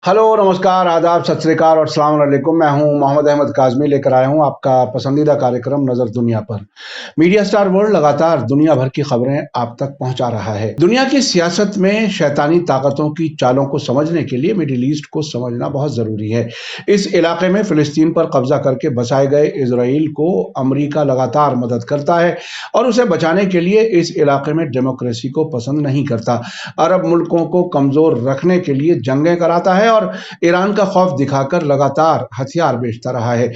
Hello, नमस्कार, आदाब, सत श्री अकाल और अस्सलाम वालेकुम। मैं हूं मोहम्मद अहमद काज़मी, लेकर आया हूं आपका पसंदीदा कार्यक्रम नज़र दुनिया पर। मीडिया स्टार वर्ल्ड लगातार दुनिया भर की खबरें आप तक पहुंचा रहा है। दुनिया की सियासत में शैतानी ताकतों की चालों को समझने के लिए मिडिल ईस्ट को समझना बहुत ज़रूरी है। इस इलाके में फ़िलिस्तीन पर कब्जा करके बसाए गए इजराइल को अमरीका लगातार मदद करता है और उसे बचाने के लिए इस इलाके में डेमोक्रेसी को पसंद नहीं करता। अरब मुल्कों को कमज़ोर रखने के लिए जंगें कराता है और ईरान का खौफ दिखाकर लगातार हथियार बेचता रहा है।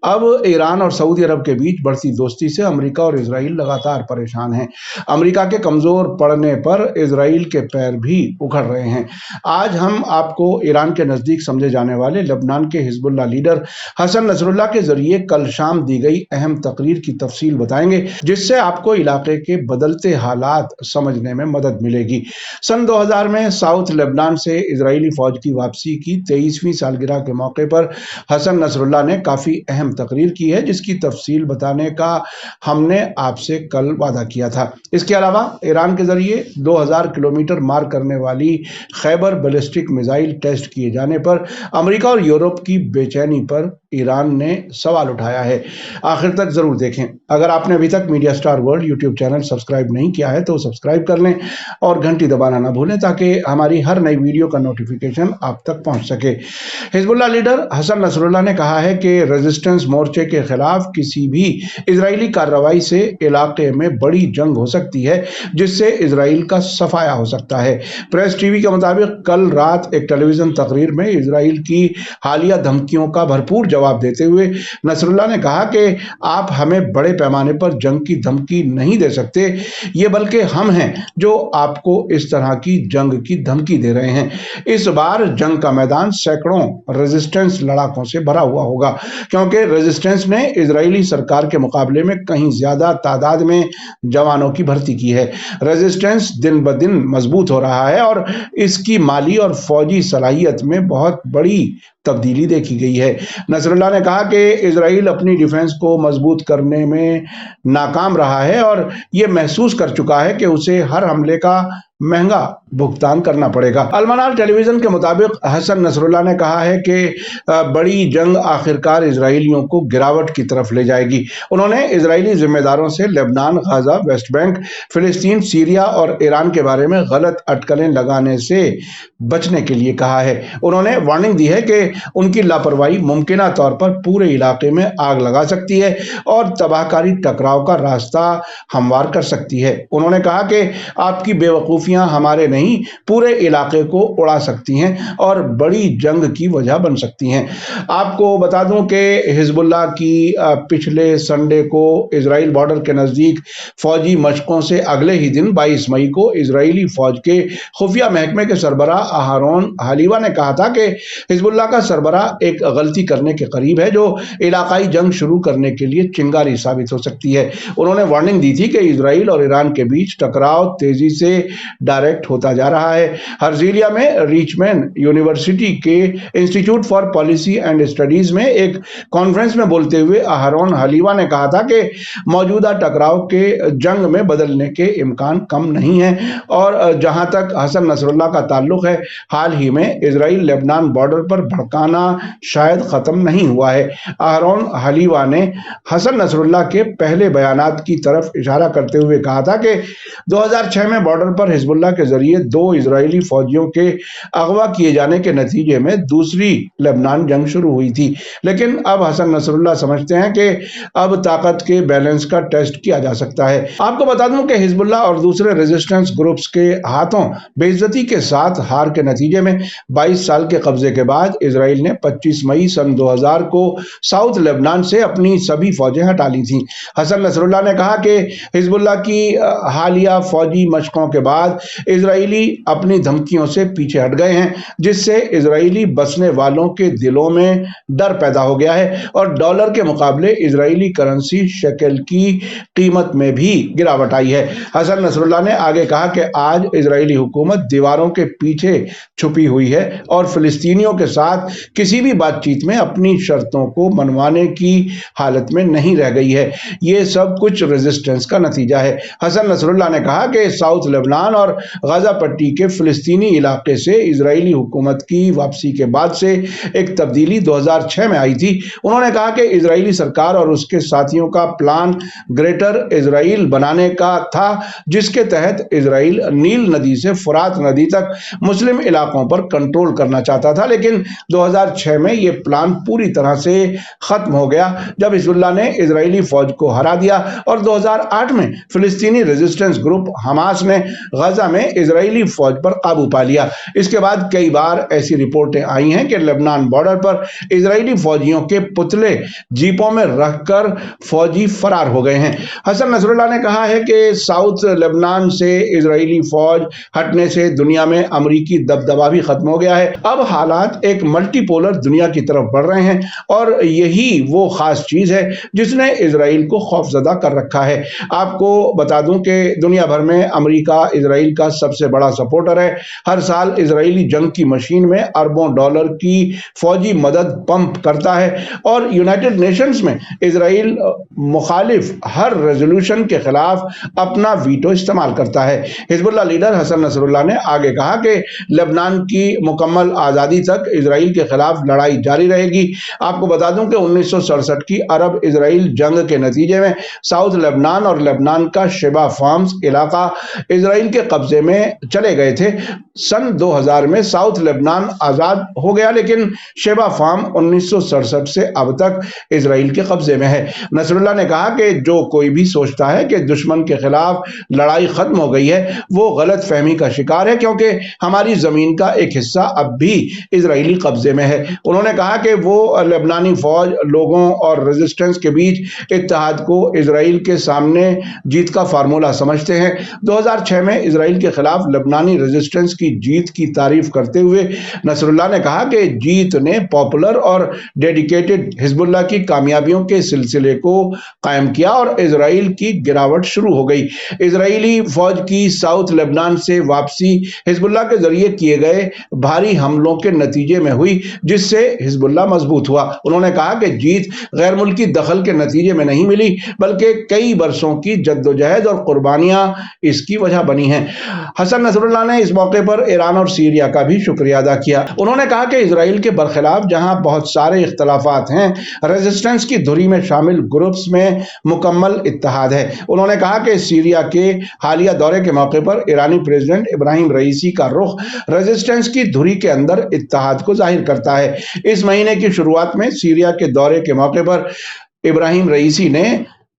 अब ईरान और सऊदी अरब के बीच बढ़ती दोस्ती से अमेरिका और इजराइल लगातार परेशान हैं। अमेरिका के कमजोर पड़ने पर इजराइल के पैर भी उखड़ रहे हैं। आज हम आपको ईरान के नजदीक समझे जाने वाले लेबनान के हिजबुल्लाह लीडर हसन नसरुल्लाह के जरिए कल शाम दी गई अहम तकरीर की तफसील बताएंगे, जिससे आपको इलाके के बदलते हालात समझने में मदद मिलेगी। सन 2000 में साउथ लेबनान से इजरायली फौज की वापसी की 23वीं सालगिरह के मौके पर हसन नसरुल्लाह ने काफी अहम तकरीर की है, जिसकी तफसील बताने का हमने आपसे कल वादा किया था। इसके अलावा ईरान के जरिए 2000 किलोमीटर मार करने वाली खैबर बैलिस्टिक मिसाइल टेस्ट किए जाने पर अमेरिका और यूरोप की बेचैनी पर ईरान ने सवाल उठाया है। आखिर तक जरूर देखें। अगर आपने अभी तक media star world YouTube channel subscribe नहीं किया है तो सब्सक्राइब कर लें और घंटी दबाना ना भूलें, ताकि हमारी हर नई वीडियो का नोटिफिकेशन आप तक पहुंच सके। हिजबुल्लाह लीडर हसन नसरुल्लाह ने कहा है कि रेजिस्टेंस मोर्चे के खिलाफ किसी भी इजरायली कार्रवाई से इलाके में बड़ी जंग हो सकती है, जिससे इजराइल का सफाया हो सकता है। प्रेस टीवी के मुताबिक कल रात एक टेलीविजन तकरीर में इजराइल की हालिया धमकियों का भरपूर जवाब देते हुए नसरुल्लाह ने कहा कि आप हमें बड़े पैमाने पर जंग की धमकी नहीं दे सकते, ये बल्कि हम हैं जो आपको इस तरह की जंग की धमकी दे रहे हैं। इस बार जंग का मैदान सैकड़ों रेजिस्टेंस लड़ाकों से भरा हुआ होगा, क्योंकि रेजिस्टेंस ने इजरायली सरकार के मुकाबले में कहीं ज्यादा तादाद में जवानों की भर्ती की है। रेजिस्टेंस दिन ब दिन मजबूत हो रहा है और इसकी माली और फौजी सलाहियत में बहुत बड़ी तब्दीली देखी गई है। नसरुल्लाह ने कहा कि इजराइल अपनी डिफेंस को मजबूत करने में नाकाम रहा है और ये महसूस कर चुका है कि उसे हर हमले का महंगा भुगतान करना पड़ेगा। अलमनार टेलीविजन के मुताबिक हसन नसरुल्लाह ने कहा है कि बड़ी जंग आखिरकार इजरायलियों को गिरावट की तरफ ले जाएगी। उन्होंने इजरायली जिम्मेदारों से लेबनान, गाजा, वेस्ट बैंक, फिलिस्तीन, सीरिया और ईरान के बारे में गलत अटकलें लगाने से बचने के लिए कहा है। उन्होंने वार्निंग दी है कि उनकी लापरवाही मुमकिना तौर पर पूरे इलाके में आग लगा सकती है और तबाहकारी टकराव का रास्ता हमवार कर सकती है। उन्होंने कहा कि आपकी बेवकूफियां हमारे नहीं पूरे इलाके को उड़ा सकती हैं और बड़ी जंग की वजह बन सकती हैं। आपको बता दूं कि हिजबुल्लाह की पिछले संडे को इजराइल बॉर्डर के नजदीक फौजी मशकों से अगले ही दिन 22 मई को इजरायली फौज के खुफिया महकमे के सरबराह आहारोन हलीवा ने कहा था कि हिजबुल्लाह का सरबराह एक गलती करने के करीब है, जो इलाकाई जंग शुरू करने के लिए चिंगारी साबित हो सकती है। उन्होंने वार्निंग दी थी कि इजराइल और ईरान के बीच टकराव तेजी से डायरेक्ट होता जा रहा है। हर्जिलिया में रिचमैन यूनिवर्सिटी के institute for policy and studies में एक कॉन्फ्रेंस में बोलते हुए आहारोन हलीवा ने कहा था कि मौजूदा टकराव के जंग में बदलने के इम्कान कम नहीं है और जहां तक हसन नसरुल्लाह का ताल्लुक है, हाल ही में इजराइल लेबनान बॉर्डर पर भड़काना शायद खत्म नहीं हुआ है। आहारोन हलीवा ने हसन नसरुल्लाह के पहले बयानात की तरफ इशारा करते हुए कहा था कि 2006 में बॉर्डर पर हिजबुल्लाह के जरिए 2 इजरायली फौजियों के अगवा किए जाने के नतीजे में दूसरी लेबनान जंग शुरू हुई थी। लेकिन अब हसन नसरुल्लाह समझते हैं कि अब ताकत के बैलेंस का टेस्ट किया जा सकता है। आपको बता दूं कि हिजबुल्लाह और दूसरे रेजिस्टेंस ग्रुप्स के हाथों बेइज्जती के साथ हार के नतीजे में 22 साल के कब्जे के बाद इजराइल ने 25 मई सन 2000 को साउथ लेबनान से अपनी सभी फौजें हटा ली थीं। हसन नसरुल्लाह ने कहा कि हिजबुल्लाह की हालिया फौजी मशकों के बाद इजरायली अपनी धमकियों से पीछे हट गए हैं, जिससे इजरायली बसने वालों के दिलों में डर पैदा हो गया है और डॉलर के मुकाबले इजरायली करेंसी शेकेल की कीमत में भी गिरावट आई है। हसन नसरुल्लाह ने आगे कहा कि आज इजरायली हुकूमत दीवारों के पीछे छुपी हुई है और फिलिस्तीनियों के साथ किसी भी बातचीत में अपनी शर्तों को मनवाने की हालत में नहीं रह गई है। ये सब कुछ रेजिस्टेंस का नतीजा है। हसन नसरुल्लाह ने कहा कि साउथ लेबनान اور غزہ پٹی کے فلسطینی علاقے سے اسرائیلی حکومت کی واپسی کے بعد سے ایک تبدیلی 2006 میں آئی تھی۔ انہوں نے کہا کہ اسرائیلی سرکار اور اس کے ساتھیوں کا پلان گریٹر اسرائیل بنانے کا تھا، جس کے تحت اسرائیل نیل ندی سے فرات ندی تک مسلم علاقوں پر کنٹرول کرنا چاہتا تھا، لیکن 2006 میں یہ پلان پوری طرح سے ختم ہو گیا جب حزب اللہ نے اسرائیلی فوج کو ہرا دیا اور 2008 میں فلسطینی ریزسٹنس گروپ حماس نے غزہ میں اسرائیلی فوج پر قابو پا لیا۔ اس کے بعد کئی بار ایسی رپورٹیں آئی ہیں کہ لبنان بارڈر پر اسرائیلی فوجیوں کے پتلے جیپوں میں رکھ کر فوجی فرار ہو گئے ہیں۔ حسن نصر اللہ نے کہا ہے کہ ساؤتھ لبنان سے اسرائیلی فوج ہٹنے سے دنیا میں امریکی دبدبہ بھی ختم ہو گیا ہے۔ اب حالات ایک ملٹی پولر دنیا کی طرف بڑھ رہے ہیں اور یہی وہ خاص چیز ہے جس نے اسرائیل کو خوفزدہ کر رکھا ہے۔ آپ کو بتا دوں کہ دنیا بھر میں امریکہ اسرائیل کا سب سے بڑا سپورٹر ہے۔ ہر سال اسرائیلی جنگ کی مشین میں اربوں ڈالر کی فوجی مدد پمپ کرتا ہے اور یونائٹڈ نیشنز میں اسرائیل مخالف ہر ریزولوشن کے خلاف اپنا ویٹو استعمال کرتا ہے۔ حزب اللہ لیڈر حسن نصر اللہ نے آگے کہا کہ لبنان کی مکمل آزادی تک اسرائیل کے خلاف لڑائی جاری رہے گی۔ آپ کو بتا دوں کہ 1967 کی عرب اسرائیل جنگ کے نتیجے میں ساؤتھ لبنان اور لبنان کا شیبہ فارمز علاقہ اسرائیل کے قبضے میں چلے گئے تھے۔ سن 2000 میں ساؤتھ لبنان آزاد ہو گیا، لیکن شیبہ فارم 1967 سے اب تک اسرائیل کے قبضے میں ہے۔ نصر اللہ نے کہا کہ جو کوئی بھی سوچتا ہے کہ دشمن کے خلاف لڑائی ختم ہو گئی ہے وہ غلط فہمی کا شکار ہے، کیونکہ ہماری زمین کا ایک حصہ اب بھی اسرائیلی قبضے میں ہے۔ انہوں نے کہا کہ وہ لبنانی فوج لوگوں اور ریزسٹنس کے بیچ اتحاد کو اسرائیل کے سامنے جیت کا فارمولہ سمجھتے ہیں۔ 2006 میں اسرائیل کے خلاف لبنانی ریزسٹنس کی جیت کی تعریف کرتے ہوئے نصر اللہ نے کہا کہ جیت نے پاپولر اور ڈیڈیکیٹڈ حزب اللہ کی کامیابیوں کے سلسلے کو قائم کیا اور اسرائیل کی گراوٹ شروع ہو گئی۔ اسرائیلی فوج کی ساؤتھ لبنان سے واپسی حزب اللہ کے ذریعے کیے گئے بھاری حملوں کے نتیجے میں ہوئی، جس سے حزب اللہ مضبوط ہوا۔ انہوں نے کہا کہ جیت غیر ملکی دخل کے نتیجے میں نہیں ملی، بلکہ کئی برسوں کی جدوجہد اور قربانیاں اس کی وجہ بنی ہیں۔ حسن نصر اللہ نے اس موقع پر ایران اور سیریا کا بھی شکریہ ادا کیا۔ انہوں نے کہا کہ اسرائیل کے برخلاف جہاں بہت سارے اختلافات ہیں، ریزسٹنس کی دھری میں شامل گروپس میں مکمل اتحاد ہے۔ انہوں نے کہا کہ سیریا کے حالیہ دورے کے موقع پر ایرانی پریزیڈنٹ ابراہیم رئیسی کا رخ ریزسٹنس کی دھری کے اندر اتحاد کو ظاہر کرتا ہے۔ اس مہینے کی شروعات میں سیریا کے دورے کے موقع پر ابراہیم رئیسی نے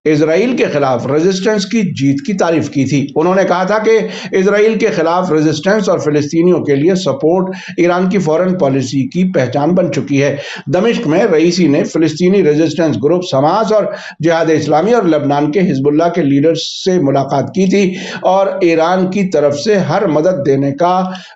اسرائیل کے خلاف ریزسٹنس کی جیت کی تعریف کی تھی۔ انہوں نے کہا تھا کہ اسرائیل کے خلاف ریزسٹنس اور فلسطینیوں کے لیے سپورٹ ایران کی فورن پالیسی کی پہچان بن چکی ہے۔ دمشق میں رئیسی نے فلسطینی ریزسٹنس گروپ حماس اور جہاد اسلامی اور لبنان کے حزب اللہ کے لیڈرز سے ملاقات کی تھی اور ایران کی طرف سے ہر مدد دینے کا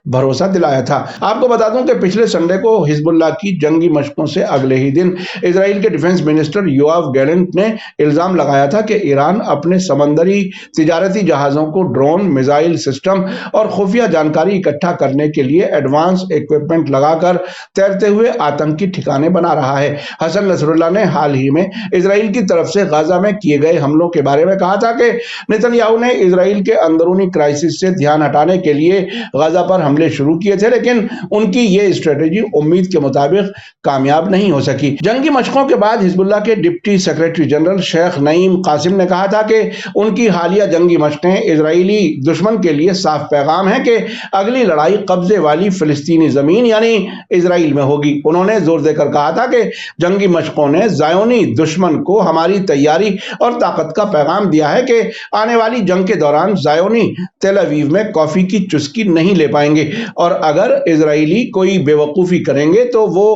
بھروسہ دلایا تھا۔ آپ کو بتا دوں کہ پچھلے سنڈے کو حزب اللہ کی جنگی مشقوں سے اگلے ہی دن اسرائیل کے ڈیفنس منسٹر یوآف گیلنٹ نے الزام لگایا تھا کہ ایران اپنے سمندری تجارتی جہازوں کو ڈرون، میزائل سسٹم اور خفیہ جانکاری اکٹھا کرنے کے لیے ایڈوانس ایکوپمنٹ لگا کر تیرتے ہوئے آتنکی ٹھکانے بنا رہا ہے۔ حسن نصر اللہ نے حال ہی میں اسرائیل کی طرف سے غزہ میں کیے گئے حملوں کے بارے میں کہا تھا کہ نتن یاہو نے اسرائیل کے اندرونی کرائسس سے دھیان ہٹانے کے لیے غزہ پر حملے شروع کیے تھے، لیکن ان کی یہ اسٹریٹجی امید کے مطابق کامیاب نہیں ہو سکی۔ جنگی مشقوں کے بعد حزب اللہ کے ڈپٹی سیکریٹری جنرل شیخ نعیم قاسم نے کہا تھا کہ ان کی حالیہ جنگی مشقیں اسرائیلی دشمن کے لیے صاف پیغام ہے کہ اگلی لڑائی قبضے والی فلسطینی زمین یعنی اسرائیل میں ہوگی۔ انہوں نے زور دے کر کہا تھا کہ جنگی مشقوں نے زائونی دشمن کو ہماری تیاری اور طاقت کا پیغام دیا ہے کہ آنے والی جنگ کے دوران زائونی تل اویو میں کافی کی چسکی نہیں لے پائیں گے، اور اگر اسرائیلی کوئی بے وقوفی کریں گے تو وہ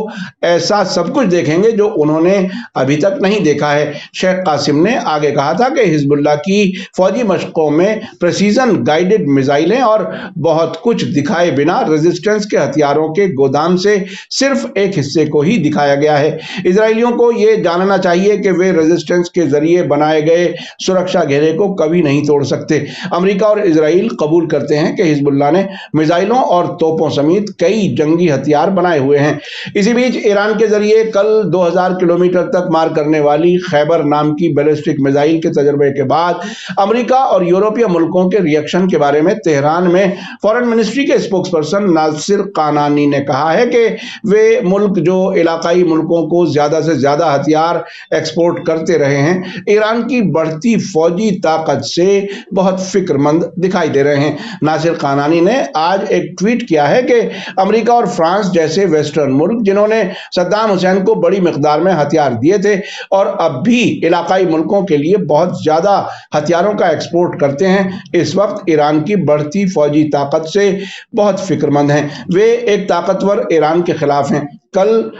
ایسا سب کچھ دیکھیں گے جو انہوں نے ابھی تک نہیں دیکھا ہے۔ شیخ قاسم نے آگے کہا تھا کہ حزب اللہ کی فوجی مشقوں میں پریسیزن گائیڈڈ میزائلیں اور بہت کچھ دکھائے بنا ریزسٹنس کے ہتھیاروں کے گودام سے صرف ایک حصے کو ہی دکھایا گیا ہے۔ اسرائیلیوں کو یہ جاننا چاہیے کہ وہ ریزسٹنس کے ذریعے بنائے گئے سرکشا گھیرے کو کبھی نہیں توڑ سکتے۔ امریکہ اور اسرائیل قبول کرتے ہیں کہ حزب اللہ نے میزائلوں اور توپوں سمیت کئی جنگی ہتھیار بنائے ہوئے ہیں۔ اسی بیچ ایران کے ذریعے کل 2000 کلومیٹر تک مار کرنے والی خیبر نام کی بیلسٹک बैलिस्टिक मिसाइल के तजर्बे के बाद अमेरिका और यूरोपीय मुल्कों के रिएक्शन के बारे में तेहरान में फॉरेन मिनिस्ट्री के स्पोक्स पर्सन नासिर कानानी ने कहा है कि वे मुल्क जो इलाकाई मुल्कों को ज्यादा से ज्यादा हथियार एक्सपोर्ट करते रहे हैं, ईरान की बढ़ती फौजी ताकत से बहुत फिक्रमंद दिखाई दे रहे हैं। नासिर कानानी ने आज एक ट्वीट किया है कि अमेरिका और फ्रांस जैसे वेस्टर्न मुल्क जिन्होंने सद्दाम हुसैन को बड़ी मिकदार में हथियार दिए थे और अब भी इलाकाई मुल्कों के लिए बहुत ज्यादा हथियारों का एक्सपोर्ट करते हैं, इस वक्त ईरान की बढ़ती फौजी ताकत से बहुत फिक्रमंद हैं। वे एक ताकतवर ईरान के खिलाफ हैं। कल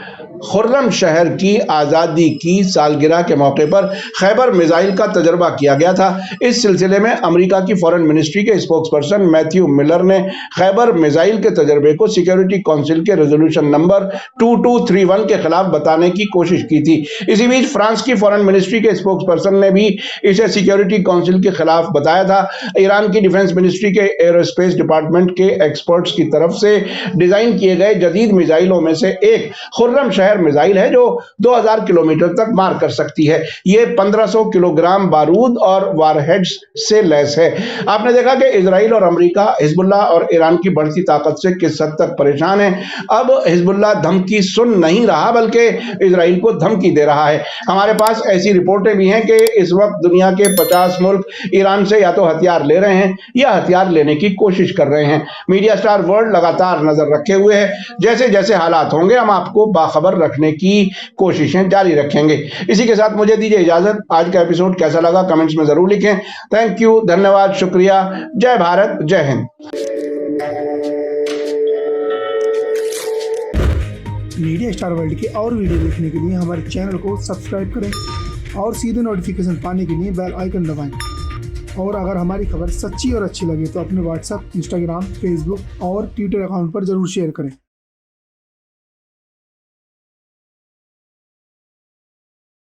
खुर्रम शहर की आज़ादी की सालगिरह के मौके पर खैबर मिसाइल का तजर्बा किया गया था। इस सिलसिले में अमेरिका की फॉरेन मिनिस्ट्री के स्पोक्स पर्सन मैथ्यू मिलर ने खैबर मिसाइल के तजर्बे को सिक्योरिटी काउंसिल के रेजोल्यूशन नंबर 2231 के खिलाफ बताने की कोशिश की थी। इसी बीच फ्रांस की फॉरेन मिनिस्ट्री के स्पोक्स पर्सन ने भी इसे सिक्योरिटी काउंसिल के खिलाफ बताया था। ईरान की डिफेंस मिनिस्ट्री के एयरोस्पेस डिपार्टमेंट के एक्सपर्ट्स की तरफ से डिजाइन किए गए जदीद मिसाइलों में से एक खुर्रम शहर मिसाइल है जो 2000 किलोमीटर तक मार कर सकती है। यह 1500 किलोग्राम बारूद और वारहेड्स से लैस है। आपने देखा कि इजराइल और अमेरिका हिजबुल्लाह और ईरान की बढ़ती ताकत से किस हद तक परेशान है। अब हिजबुल्लाह धमकी सुन नहीं रहा बल्कि इजराइल को धमकी दे रहा है। हमारे पास ऐसी रिपोर्टें भी हैं कि इस वक्त दुनिया के 50 मुल्क ईरान से या तो हथियार ले रहे हैं या हथियार लेने की कोशिश कर रहे हैं। मीडिया स्टार वर्ल्ड लगातार नजर रखे हुए है। जैसे जैसे हालात होंगे हम आपको बाखबर रखने की कोशिशें जारी रखेंगे। इसी के साथ मुझे दीजिए इजाजत। आज का एपिसोड कैसा लगा कमेंट्स में जरूर लिखें। थैंक यू, धन्यवाद, शुक्रिया। जय भारत, जय हिंद। मीडिया स्टार वर्ल्ड के और वीडियो देखने के लिए हमारे चैनल को सब्सक्राइब करें और सीधे नोटिफिकेशन पाने के लिए बेल आइकन दबाएं। और अगर हमारी खबर सच्ची और अच्छी लगे तो अपने व्हाट्सएप, इंस्टाग्राम, फेसबुक और ट्विटर अकाउंट पर जरूर शेयर करें।